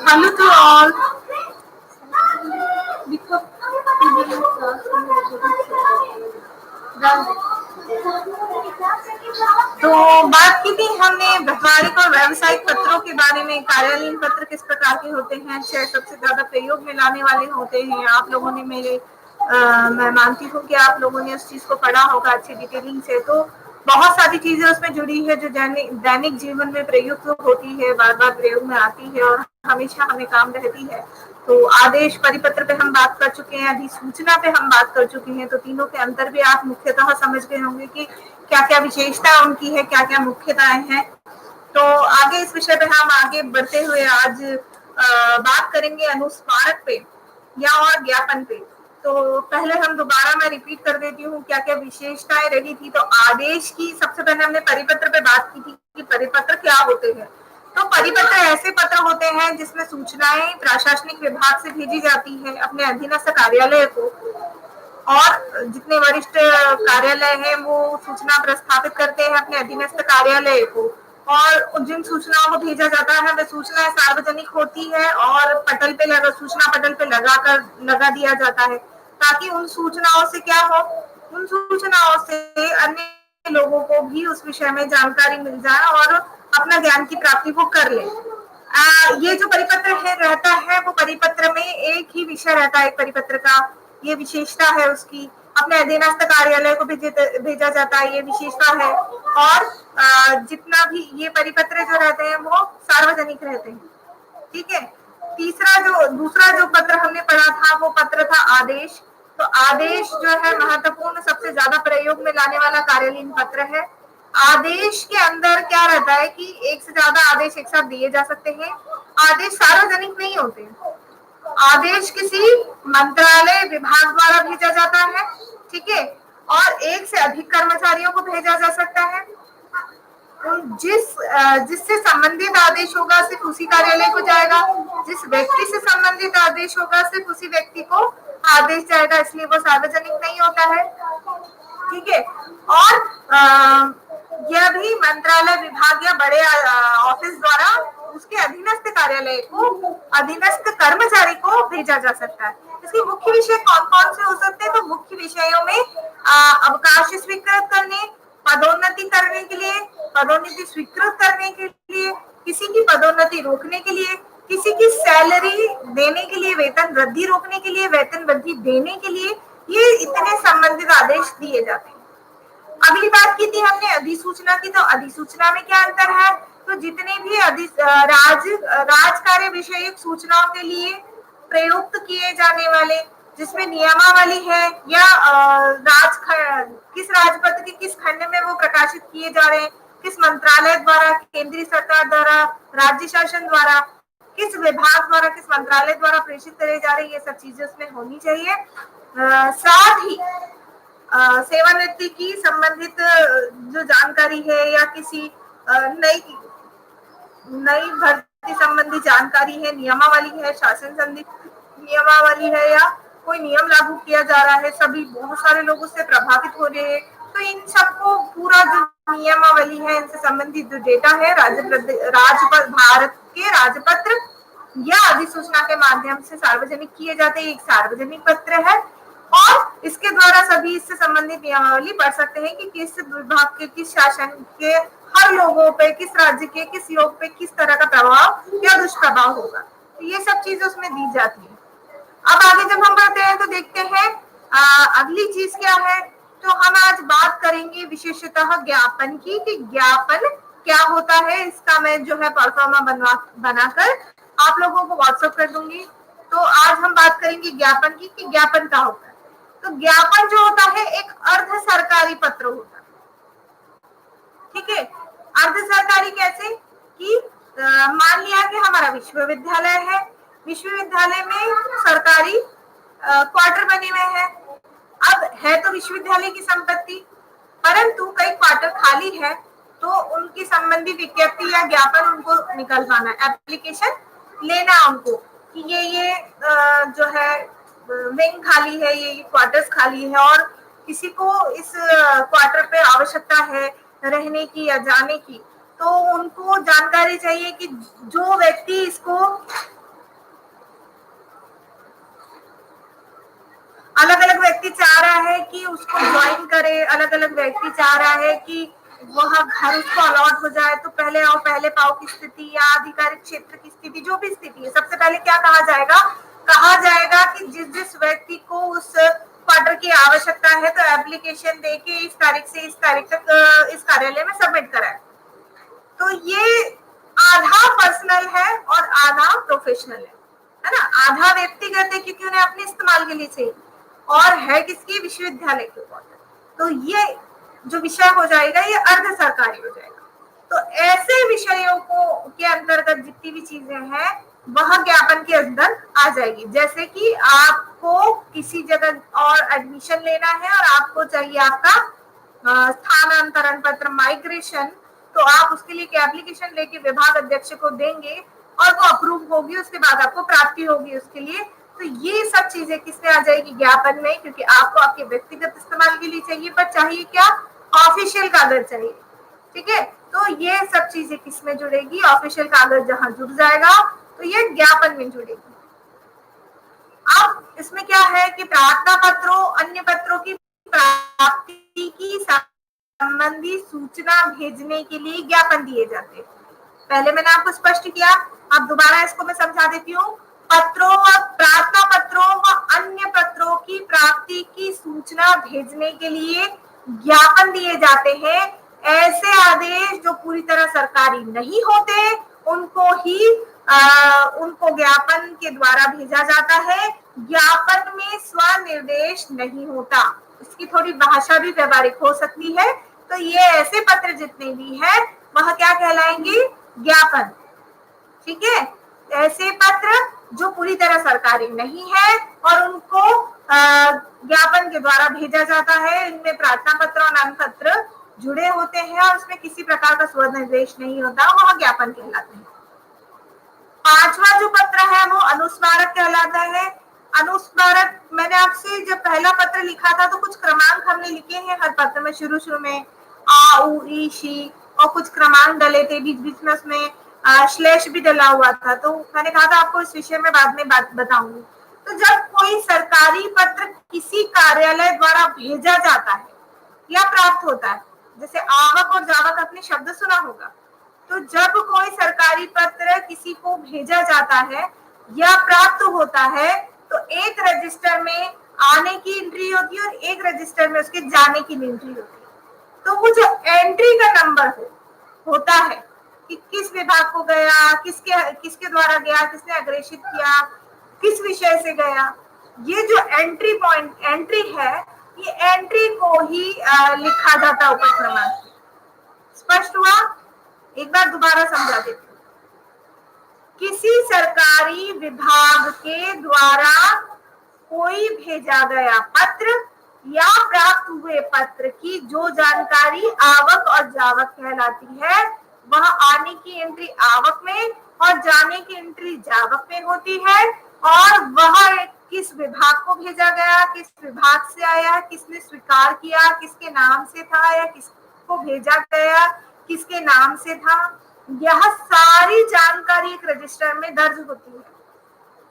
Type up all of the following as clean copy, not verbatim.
Hello to all. तो बात की थी हमने व्यावहारिक और व्यावसायिक पत्रों के बारे में। कार्यालयीन पत्र किस प्रकार के होते हैं, शायद सबसे ज्यादा प्रयोग में लाने वाले होते हैं। आप लोगों ने मैं मानती हूँ कि आप लोगों ने उस चीज को पढ़ा होगा अच्छी डिटेलिंग से। तो बहुत सारी चीजें उसमें जुड़ी है जो दैनिक जीवन में प्रयुक्त होती है, बार बार प्रयोग में आती है और हमेशा हमें काम रहती है। तो आदेश परिपत्र पे हम बात कर चुके हैं, अधिसूचना पे हम बात कर चुके हैं। तो तीनों के अंतर भी आप मुख्यतः समझ गए होंगे कि क्या क्या विशेषता उनकी है, क्या क्या मुख्यताएं हैं। तो आगे इस विषय पे हम आगे बढ़ते हुए आज बात करेंगे अनुस्मारक पे या और ज्ञापन पे। तो पहले हम दोबारा मैं रिपीट कर देती हूँ क्या क्या विशेषताएं रही थी। तो आदेश की सबसे पहले हमने परिपत्र पे बात की थी कि परिपत्र क्या होते हैं। तो परिपत्र ऐसे पत्र होते हैं जिसमें सूचनाएं प्रशासनिक विभाग से भेजी जाती है अपने अधीनस्थ कार्यालय को, और जितने वरिष्ठ कार्यालय हैं वो सूचना प्रस्थापित करते हैं अपने अधीनस्थ कार्यालय को, और जिन सूचनाओं को भेजा जाता है वे सूचनाएं सार्वजनिक होती है और पटल पे सूचना पटल पे लगा दिया जाता है, ताकि उन सूचनाओं से क्या हो, उन सूचनाओं से अन्य लोगों को भी उस विषय में जानकारी मिल जाए और अपना ज्ञान की प्राप्ति वो कर ले। ये जो परिपत्र है रहता है वो परिपत्र में एक ही विषय रहता है। एक परिपत्र का ये विशेषता है उसकी, अपने अधीनस्थ कार्यालय को भेजा जाता है, ये विशेषता है। और जितना भी ये परिपत्र जो रहते हैं वो सार्वजनिक रहते हैं। ठीक है। दूसरा जो पत्र हमने पढ़ा था वो पत्र था आदेश। तो आदेश जो है महत्वपूर्ण सबसे ज्यादा प्रयोग में लाने वाला कार्यालयीन पत्र है। आदेश के अंदर क्या रहता है कि एक से ज्यादा आदेश एक साथ दिए जा सकते हैं। आदेश सार्वजनिक नहीं होते। आदेश किसी मंत्रालय विभाग द्वारा भेजा जाता है, ठीक है, और एक से अधिक कर्मचारियों को भेजा जा सकता है। जिससे संबंधित आदेश होगा सिर्फ उसी कार्यालय को जाएगा, जिस व्यक्ति से संबंधित आदेश होगा सिर्फ उसी व्यक्ति को आदेश जाएगा, इसलिए वो सार्वजनिक नहीं होता है। ठीक है। और यह भी मंत्रालय विभाग या बड़े ऑफिस द्वारा उसके अधीनस्थ कार्यालय को, अधीनस्थ कर्मचारी को भेजा जा सकता है। इसके मुख्य विषय कौन कौन से हो सकते हैं? तो मुख्य विषयों में अवकाश स्वीकृत करने, पदोन्नति करने के लिए, पदोन्नति स्वीकृत करने के लिए, किसी की पदोन्नति रोकने के लिए, किसी की सैलरी देने के लिए, वेतन वृद्धि रोकने के लिए, वेतन वृद्धि देने के लिए, ये इतने संबंधित आदेश दिए जाते हैं। अगली बात की थी हमने अधिसूचना की। तो अधिसूचना में क्या अंतर है? तो जितने भी राज कार्य विषयक सूचनाओं के लिए प्रयुक्त किए जाने वाले, जिसमें नियमावली है या किस राजपत्र के किस खंड में वो प्रकाशित किए जा रहे हैं, किस मंत्रालय द्वारा, केंद्रीय सरकार द्वारा, राज्य शासन द्वारा, किस विभाग द्वारा, किस मंत्रालय द्वारा प्रेषित करे जा रहे हैं, ये सब चीजें उसमें होनी चाहिए। साथ ही सेवानिवृत्ति की संबंधित जो जानकारी है या किसी नई भर्ती संबंधी जानकारी है, नियमावली है, शासन संबंधी नियमावली है, या कोई नियम लागू किया जा रहा है, सभी बहुत सारे लोग उससे प्रभावित हो रहे हैं। तो इन सबको पूरा जो नियमावली है, इनसे संबंधित जो डेटा है भारत के राजपत्र या अधिसूचना के माध्यम से सार्वजनिक किए जाते हैं। एक सार्वजनिक पत्र है और इसके द्वारा सभी इससे संबंधित नियमावली पढ़ सकते हैं कि किस विभाग के, किस शासन के हर लोगों पे, किस राज्य के किस लोग पे किस तरह का प्रभाव या दुष्प्रभाव होगा। तो ये सब चीजें उसमें दी जाती है। अब आगे जब हम बढ़ते हैं तो देखते हैं अगली चीज क्या है। तो हम आज बात करेंगे विशेषतः ज्ञापन की, कि ज्ञापन क्या होता है। इसका मैं जो है परफॉर्मा बनाकर आप लोगों को व्हाट्सएप कर दूंगी। तो आज हम बात करेंगे ज्ञापन की, कि ज्ञापन क्या होता है। तो ज्ञापन जो होता है एक अर्ध सरकारी पत्र होता है। ठीक है। अर्ध सरकारी कैसे? कि मान लिया कि हमारा विश्वविद्यालय है, विश्वविद्यालय में सरकारी क्वार्टर बने हुए हैं। अब है तो विश्वविद्यालय की संपत्ति, परंतु कई क्वार्टर खाली है, तो उनकी संबंधी विज्ञप्ति या ज्ञापन उनको निकलवाना, एप्लीकेशन लेना उनको कि ये जो है विंग खाली है, ये क्वार्टर्स खाली है और किसी को इस क्वार्टर पे आवश्यकता है रहने की या जाने की, तो उनको जानकारी चाहिए कि जो व्यक्ति इसको अलग अलग व्यक्ति चाह रहा है कि उसको ज्वाइन करे, अलग अलग व्यक्ति चाह रहा है कि वह घर उसको अलॉट हो जाए, तो पहले आओ पहले पाओ की स्थिति या आधिकारिक क्षेत्र की स्थिति, जो भी स्थिति है, सबसे पहले क्या कहा जाएगा, कहा जाएगा कि जिस जिस व्यक्ति को उस क्वार्टर की आवश्यकता है तो एप्लीकेशन देके इस तारीख से इस तारीख तक इस कार्यालय में सबमिट कराए। तो ये आधा पर्सनल है और आधा प्रोफेशनल है ना। आधा व्यक्तिगत है क्योंकि उन्हें अपने इस्तेमाल के लिए चाहिए, और है किसकी, विश्वविद्यालय के ऊपर। तो ये जो विषय हो जाएगा ये अर्ध सरकारी हो जाएगा। तो ऐसे विषयों को के अंतर्गत जितनी भी चीजें हैं वह ज्ञापन के अंदर आ जाएगी। जैसे कि आपको किसी जगह और एडमिशन लेना है और आपको चाहिए आपका स्थानांतरण पत्र, माइग्रेशन, तो आप उसके लिए एप्लीकेशन लेके विभाग अध्यक्ष को देंगे और वो अप्रूव होगी, उसके बाद आपको प्राप्ति होगी उसके लिए। तो ये सब चीजें किसमें आ जाएगी, ज्ञापन में, क्योंकि आपको आपके व्यक्तिगत इस्तेमाल के लिए चाहिए, पर चाहिए क्या, ऑफिशियल कागज चाहिए। ठीक है, तो ये सब चीजें किसमें जुड़ेगी, ऑफिशियल कागज जहां जुड़ जाएगा तो ये ज्ञापन में जुड़ेगी। अब इसमें क्या है कि प्रार्थना पत्रों अन्य पत्रों की प्राप्ति की संबंधी सूचना भेजने के लिए ज्ञापन दिए जाते हैं। पहले मैंने आपको स्पष्ट किया, अब दोबारा इसको मैं समझा देती हूँ। पत्रों व प्रार्थना पत्रों व अन्य पत्रों की प्राप्ति की सूचना भेजने के लिए ज्ञापन दिए जाते हैं। ऐसे आदेश जो पूरी तरह सरकारी नहीं होते उनको ही उनको ज्ञापन के द्वारा भेजा जाता है। ज्ञापन में स्वनिर्देश नहीं होता, इसकी थोड़ी भाषा भी व्यवहारिक हो सकती है। तो ये ऐसे पत्र जितने भी हैं वह क्या कहलाएंगे, ज्ञापन। ठीक है, ऐसे पत्र जो पूरी तरह सरकारी नहीं है और उनको ज्ञापन के द्वारा भेजा जाता है, इनमें प्रार्थना पत्र और नाम पत्र जुड़े होते हैं और उसमें किसी प्रकार का स्वनिर्देश नहीं होता, वह ज्ञापन कहलाते हैं। पांचवा जो पत्र है वो अनुस्मारक कहलाता है। अनुस्मारक, मैंने आपसे जब पहला पत्र लिखा था तो कुछ क्रमांक हमने लिखे हैं हर पत्र में, शुरू में आ उ ई शी और कुछ क्रमांक डले थे, बीच बीच में उसमें श्लेष भी डला हुआ था। तो मैंने कहा था आपको इस विषय में बाद में बताऊंगी। तो जब कोई सरकारी पत्र किसी कार्यालय द्वारा भेजा जाता है या प्राप्त होता है, जैसे आवक और जावक आपने शब्द सुना होगा, तो जब कोई सरकारी पत्र किसी को भेजा जाता है या प्राप्त होता है तो एक रजिस्टर में आने की एंट्री होती है और एक रजिस्टर में उसके जाने की एंट्री होती है। तो वो जो एंट्री का नंबर होता है कि किस विभाग को गया, किसके द्वारा गया, किसने अग्रेषित किया, किस विषय से गया, ये जो एंट्री है, ये एंट्री को ही लिखा जाता है ऊपर क्रमांक। स्पष्ट हुआ? एक बार दोबारा समझा देती हूँ। किसी सरकारी विभाग के द्वारा कोई भेजा गया पत्र या प्राप्त हुए पत्र की जो जानकारी आवक और जावक कहलाती है, वह आने की एंट्री आवक में और जाने की एंट्री जावक में होती है। और वह किस विभाग को भेजा गया, किस विभाग से आया, किसने स्वीकार किया, किसके नाम से था या किसको भेजा गया, किसके नाम से था, यह सारी जानकारी एक रजिस्टर में दर्ज होती है।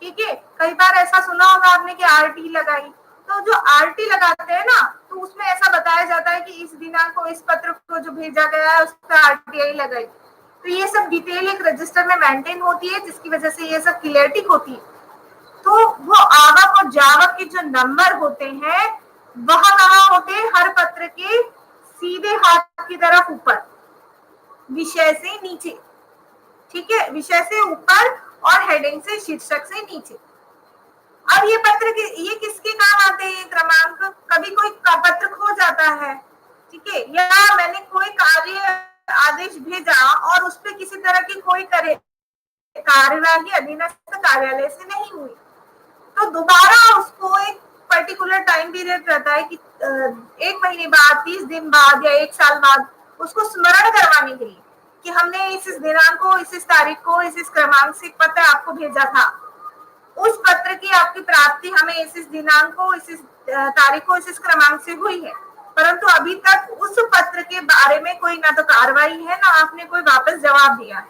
ठीक है, कई बार ऐसा सुना होगा आपने कि आरटी लगाई, तो जो आरटी लगाते हैं ना, तो उसमें ऐसा बताया जाता है कि इस दिनांक को इस पत्र को जो भेजा गया है उस पर आरटीआई लगाई। तो ये सब डिटेल एक रजिस्टर में मेंटेन होती है, जिसकी वजह से ये सब क्लियरिटी होती है। तो वो आवक और जावक के जो नंबर होते हैं वह कहाँ होते हैं, हर पत्र के सीधे हाथ की तरफ ऊपर, विषय से नीचे। ठीक है, विषय से ऊपर और हेडिंग से, शीर्षक से नीचे। अब ये पत्र ये किसके काम आते हैं, क्रमांक? कभी कोई पत्र खो जाता है, ठीक है, या मैंने कोई कार्य आदेश भेजा और उस पर किसी तरह की कोई कार्यवाही अधीनस्थ कार्यालय से नहीं हुई, तो दोबारा उसको एक पर्टिकुलर टाइम पीरियड रहता है कि 1 महीने बाद, 30 दिन बाद या 1 साल बाद उसको स्मरण करवाने के लिए कि हमने इस दिनांक को, इस तारीख को, इस क्रमांक से पत्र आपको भेजा था, उस पत्र की आपकी प्राप्ति हमें इस दिनांक को, इस तारीख को, इस क्रमांक से हुई है, परंतु अभी तक उस पत्र के बारे में कोई ना तो कार्रवाई है, ना आपने कोई वापस जवाब दिया है।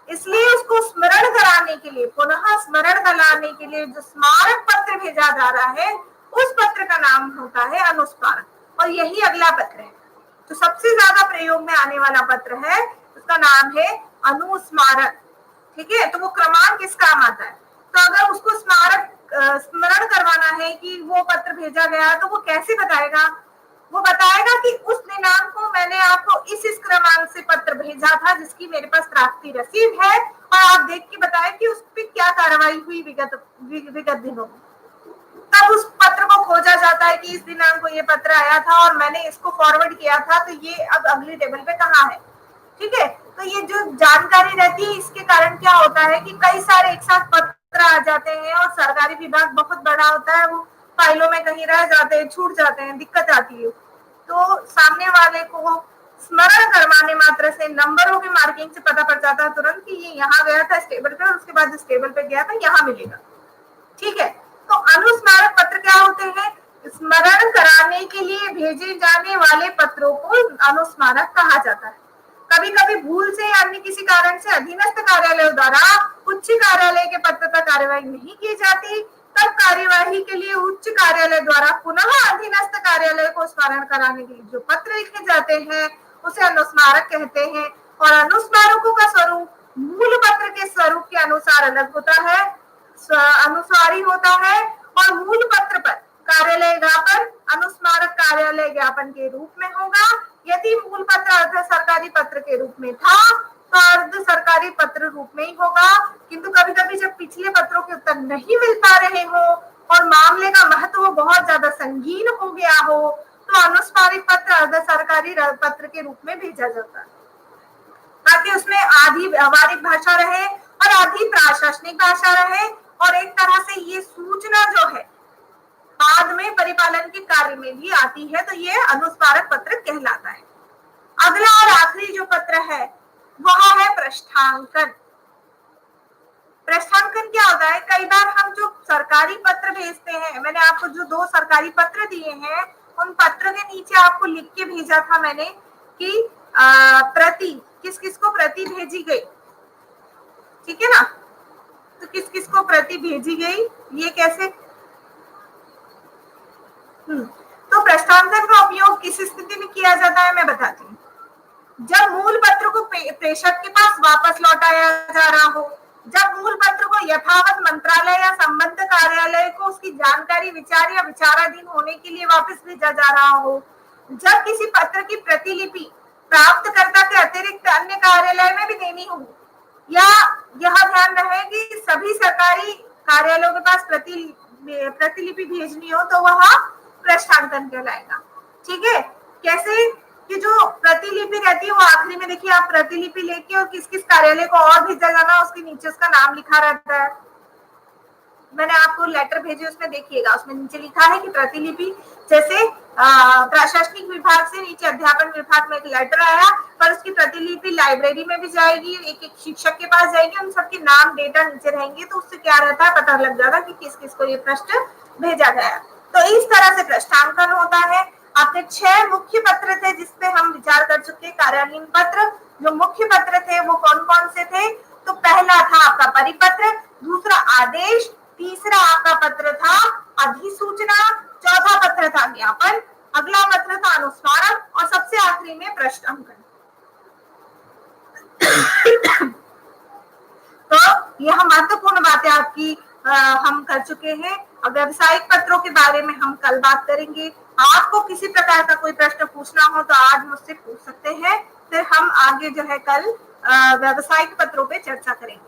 इसलिए उसको स्मरण कराने के लिए, पुनः स्मरण कराने के लिए जो स्मारक पत्र भेजा जा रहा है, उस पत्र का नाम होता है अनुस्मारक, और यही अगला पत्र है जो सबसे ज्यादा प्रयोग में आने वाला पत्र है, उसका नाम है अनुस्मारक। ठीक है, तो वो क्रमांक किस काम आता है? तो अगर उसको स्मरण करवाना है कि वो पत्र भेजा गया, तो वो कैसे बताएगा? वो बताएगा कि उस दिनांक को मैंने आपको इस क्रमांक से पत्र भेजा था, जिसकी मेरे पास प्राप्ति रसीद है, और आप देख के बताएं कि उस पर क्या कार्रवाई हुई विगत दिनों में। तब उस पत्र को खोजा जाता है कि इस दिनांक को ये पत्र आया था और मैंने इसको फॉरवर्ड किया था, तो ये अब अगली टेबल पे कहाँ है। ठीक है, तो ये जो जानकारी रहती है, इसके कारण क्या होता है कि कई सारे एक साथ पत्र आ जाते हैं, और सरकारी विभाग बहुत बड़ा होता है, वो फाइलों में कहीं रह जाते हैं, छूट जाते हैं, दिक्कत आती है। तो सामने वाले को स्मरण करवाने मात्र से नंबरों की मार्किंग से पता पड़ जाता है तुरंत कि ये यहाँ गया था इस टेबल पे, और उसके बाद जिस टेबल पे गया था यहाँ मिलेगा। ठीक है, तो अनुस्मारक पत्र क्या होते हैं? स्मरण कराने के लिए भेजे जाने वाले पत्रों को अनुस्मारक कहा जाता है। कभी कभी भूल से या अन्य किसी कारण से अधीनस्थ कार्यालय द्वारा उच्च कार्यालय के पत्र पर कार्यवाही नहीं की जाती, तब कार्यवाही के लिए उच्च कार्यालय द्वारा पुनः अधीनस्थ कार्यालय को स्मरण कराने के लिए जो पत्र लिखे जाते हैं, उसे अनुस्मारक कहते हैं। और अनुस्मारकों का स्वरूप मूल पत्र के स्वरूप के अनुसार अलग होता है, अनुसारी होता है, और मूल पत्र पर कार्यालय ज्ञापन अनुस्मारक कार्यालय ज्ञापन के रूप में होगा। यदि मूल पत्र अर्ध सरकारी पत्र के रूप में था तो अर्ध सरकारी पत्र रूप में ही होगा, किंतु कभी कभी जब पिछले पत्रों के उत्तर नहीं मिल पा रहे हो और मामले का महत्व बहुत ज्यादा संगीन हो गया हो, तो अनुस्मारित पत्र अर्ध सरकारी पत्र के रूप में भेजा जाता है, ताकि उसमें आधी व्यवहारिक भाषा रहे और आधी प्रशासनिक भाषा रहे, और एक तरह से ये सूचना जो है बाद में परिपालन के कार्य में भी आती है, तो ये अनुस्मारक पत्र कहलाता है। अगला और आखिरी जो पत्र है वह है पृष्ठांकन। पृष्ठांकन क्या होता है? कई बार हम जो सरकारी पत्र भेजते हैं, मैंने आपको जो 2 सरकारी पत्र दिए हैं, उन पत्र के नीचे आपको लिख के भेजा था मैंने कि प्रति किस किस को प्रति भेजी गई। ठीक है ना, तो किस किस को प्रति भेजी गई, ये कैसे? तो पृष्ठांकन का उपयोग किस स्थिति में किया जाता है मैं बताती हूँ। जब मूल पत्र को प्रेषक के पास वापस लौटाया जा रहा हो, जब मूल पत्र को यथावत मंत्रालय या संबद्ध कार्यालय को उसकी जानकारी, विचार या विचाराधीन होने के लिए वापस भेजा जा रहा हो, जब किसी पत्र की प्रतिलिपि प्राप्तकर्ता के अतिरिक्त अन्य कार्यालय में भी देनी हो, या यह ध्यान रहे कि सभी सरकारी कार्यालयों के पास प्रतिलिपि भेजनी हो, तो वह पृष्ठांकन कहलाएगा। ठीक है, कैसे कि जो प्रतिलिपि रहती है वो आखिरी में, देखिए आप प्रतिलिपि लेके और किस किस कार्यालय को और भेजा जाना, उसके नीचे उसका नाम लिखा रहता है। मैंने आपको लेटर भेजे, उसमें देखिएगा, उसमें नीचे लिखा है कि प्रतिलिपि, जैसे प्रशासनिक विभाग से नीचे अध्यापन विभाग में एक लेटर आया, पर उसकी प्रतिलिपि लाइब्रेरी में भी जाएगी, एक एक शिक्षक के पास जाएगी, उन सबके नाम डेटा नीचे रहेंगे, तो उससे क्या रहता है, पता लग जाएगा कि किस किस को ये पृष्ठ भेजा गया। तो इस तरह से पृष्ठांकन होता है। आपके 6 मुख्य पत्र थे जिसपे हम विचार कर चुके। कार्यालयीन पत्र जो मुख्य पत्र थे वो कौन कौन से थे? तो पहला था आपका परिपत्र, दूसरा आदेश, तीसरा आपका पत्र था अधिसूचना, चौथा पत्र था ज्ञापन, अगला पत्र था अनुस्मारक, और सबसे आखिरी में पृष्ठांकन। तो यह महत्वपूर्ण बातें आपकी हम कर चुके हैं। और व्यावसायिक पत्रों के बारे में हम कल बात करेंगे। आपको किसी प्रकार का कोई प्रश्न पूछना हो तो आज मुझसे पूछ सकते हैं, फिर हम आगे जो है कल व्यावसायिक पत्रों पे चर्चा करेंगे।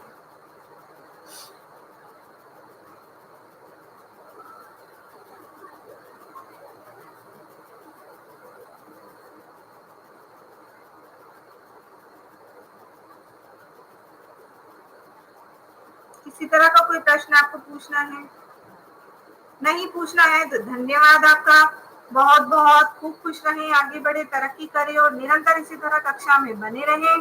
इसी तरह का कोई प्रश्न आपको पूछना है? नहीं पूछना है तो धन्यवाद आपका। बहुत बहुत खूब खुश रहें, आगे बढ़े, तरक्की करें और निरंतर इसी तरह कक्षा में बने रहें।